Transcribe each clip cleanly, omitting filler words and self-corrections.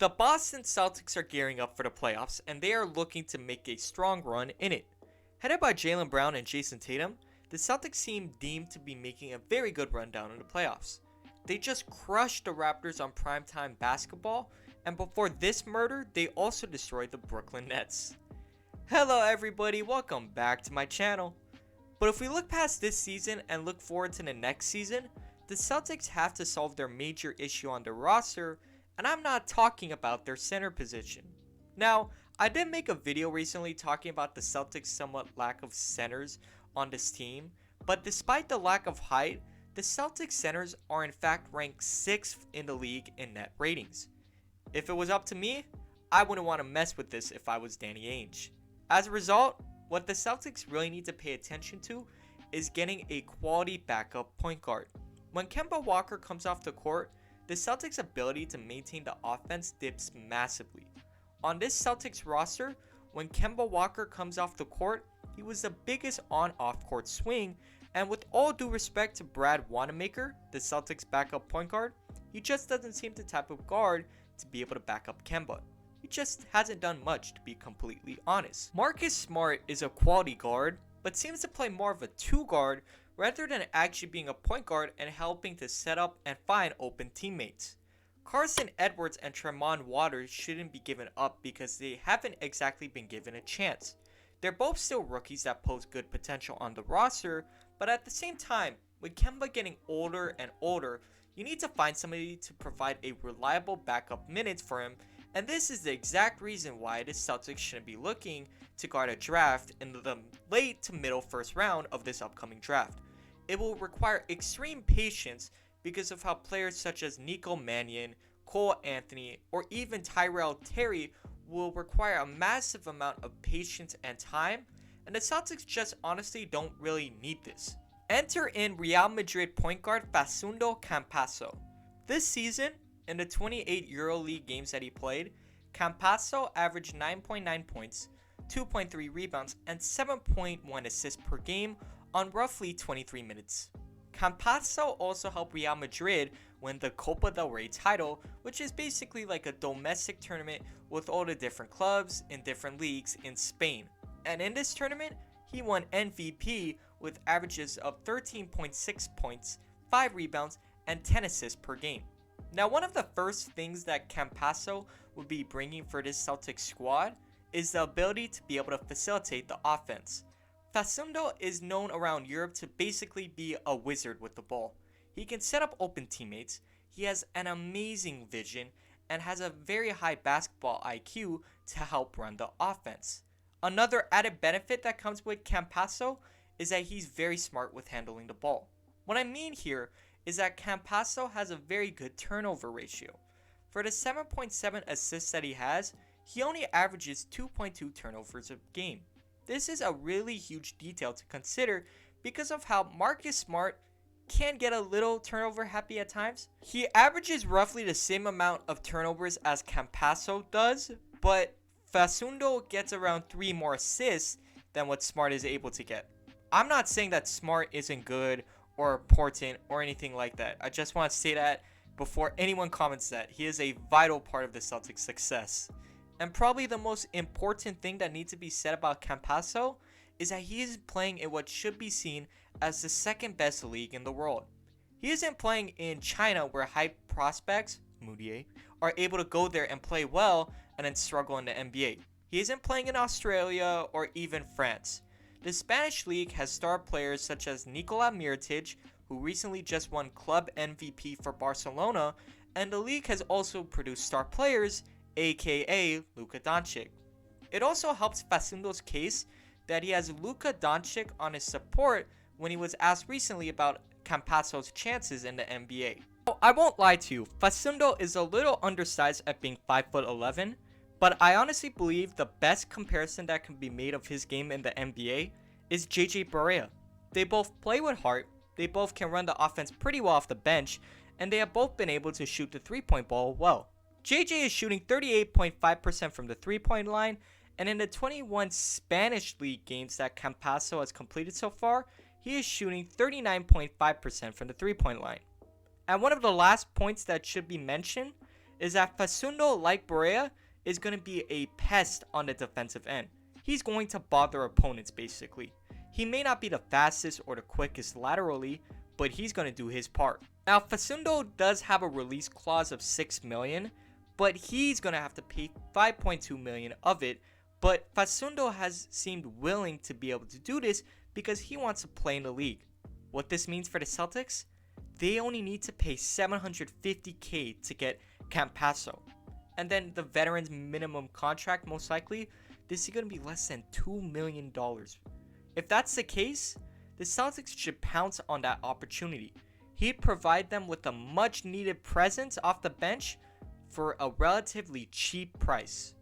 The Boston Celtics are gearing up for the playoffs, and they are looking to make a strong run in it. Headed by Jaylen Brown and Jason Tatum, the Celtics seem deemed to be making a very good run down in the playoffs. They just crushed the Raptors on primetime basketball, and before this murder, they also destroyed the Brooklyn Nets. Hello everybody, welcome back to my channel. But if we look past this season and look forward to the next season, the Celtics have to solve their major issue on their roster, and I'm not talking about their center position. Now, I did make a video recently talking about the Celtics' somewhat lack of centers on this team, but despite the lack of height, the Celtics centers are in fact ranked 6th in the league in net ratings. If it was up to me, I wouldn't want to mess with this if I was Danny Ainge. As a result, what the Celtics really need to pay attention to is getting a quality backup point guard. When Kemba Walker comes off the court, the Celtics' ability to maintain the offense dips massively. On this Celtics roster, when Kemba Walker comes off the court, he was the biggest on-off court swing, and with all due respect to Brad Wanamaker, the Celtics' backup point guard, he just doesn't seem the type of guard to be able to back up Kemba. He just hasn't done much, to be completely honest. Marcus Smart is a quality guard, but seems to play more of a 2 guard rather than actually being a point guard and helping to set up and find open teammates. Carson Edwards and Tremont Waters shouldn't be given up because they haven't exactly been given a chance. They're both still rookies that pose good potential on the roster, but at the same time, with Kemba getting older and older, you need to find somebody to provide a reliable backup minutes for him, and this is the exact reason why the Celtics shouldn't be looking to guard a draft in the late to middle first round of this upcoming draft. It will require extreme patience because of how players such as Nico Mannion, Cole Anthony, or even Tyrell Terry will require a massive amount of patience and time, and the Celtics just honestly don't really need this. Enter in Real Madrid point guard Facundo Campazzo. This season, in the 28 EuroLeague games that he played, Campazzo averaged 9.9 points, 2.3 rebounds, and 7.1 assists per game on roughly 23 minutes. Campazzo also helped Real Madrid win the Copa del Rey title, which is basically like a domestic tournament with all the different clubs in different leagues in Spain. And in this tournament, he won MVP with averages of 13.6 points, 5 rebounds, and 10 assists per game. Now, one of the first things that Campazzo would be bringing for this Celtics squad is the ability to be able to facilitate the offense. Facundo is known around Europe to basically be a wizard with the ball. He can set up open teammates, he has an amazing vision, and has a very high basketball IQ to help run the offense. Another added benefit that comes with Campazzo is that he's very smart with handling the ball. What I mean here is that Campazzo has a very good turnover ratio. For the 7.7 assists that he has, he only averages 2.2 turnovers a game. This is a really huge detail to consider because of how Marcus Smart can get a little turnover happy at times. He averages roughly the same amount of turnovers as Campazzo does, but Facundo gets around 3 more assists than what Smart is able to get. I'm not saying that Smart isn't good or important or anything like that. I just want to say that before anyone comments that. He is a vital part of the Celtics' success. And probably the most important thing that needs to be said about Campazzo is that he is playing in what should be seen as the second best league in the world. He isn't playing in China where hype prospects, Moutier, are able to go there and play well and then struggle in the NBA. He isn't playing in Australia or even France. The Spanish league has star players such as Nikola Mirotic, who recently just won club MVP for Barcelona, and the league has also produced star players, aka Luka Doncic. It also helps Facundo's case that he has Luka Doncic on his support when he was asked recently about Campazzo's chances in the NBA. I won't lie to you, Facundo is a little undersized at being 5'11", but I honestly believe the best comparison that can be made of his game in the NBA is JJ Barea. They both play with heart, they both can run the offense pretty well off the bench, and they have both been able to shoot the 3-point ball well. JJ is shooting 38.5% from the 3-point line, and in the 21 Spanish League games that Campazzo has completed so far, he is shooting 39.5% from the 3-point line. And one of the last points that should be mentioned is that Facundo, like Barea, is going to be a pest on the defensive end. He's going to bother opponents basically. He may not be the fastest or the quickest laterally, but he's going to do his part. Now, Facundo does have a release clause of $6 million, but he's going to have to pay $5.2 million of it. But Facundo has seemed willing to be able to do this because he wants to play in the league. What this means for the Celtics? They only need to pay $750K to get Campasso. And then the veteran's minimum contract, most likely, this is going to be less than $2 million. If that's the case, the Celtics should pounce on that opportunity. He'd provide them with a much needed presence off the bench for a relatively cheap price.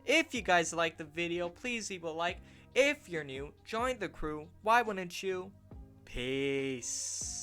If you guys liked the video, please leave a like. If you're new, join the crew. Why wouldn't you? Peace.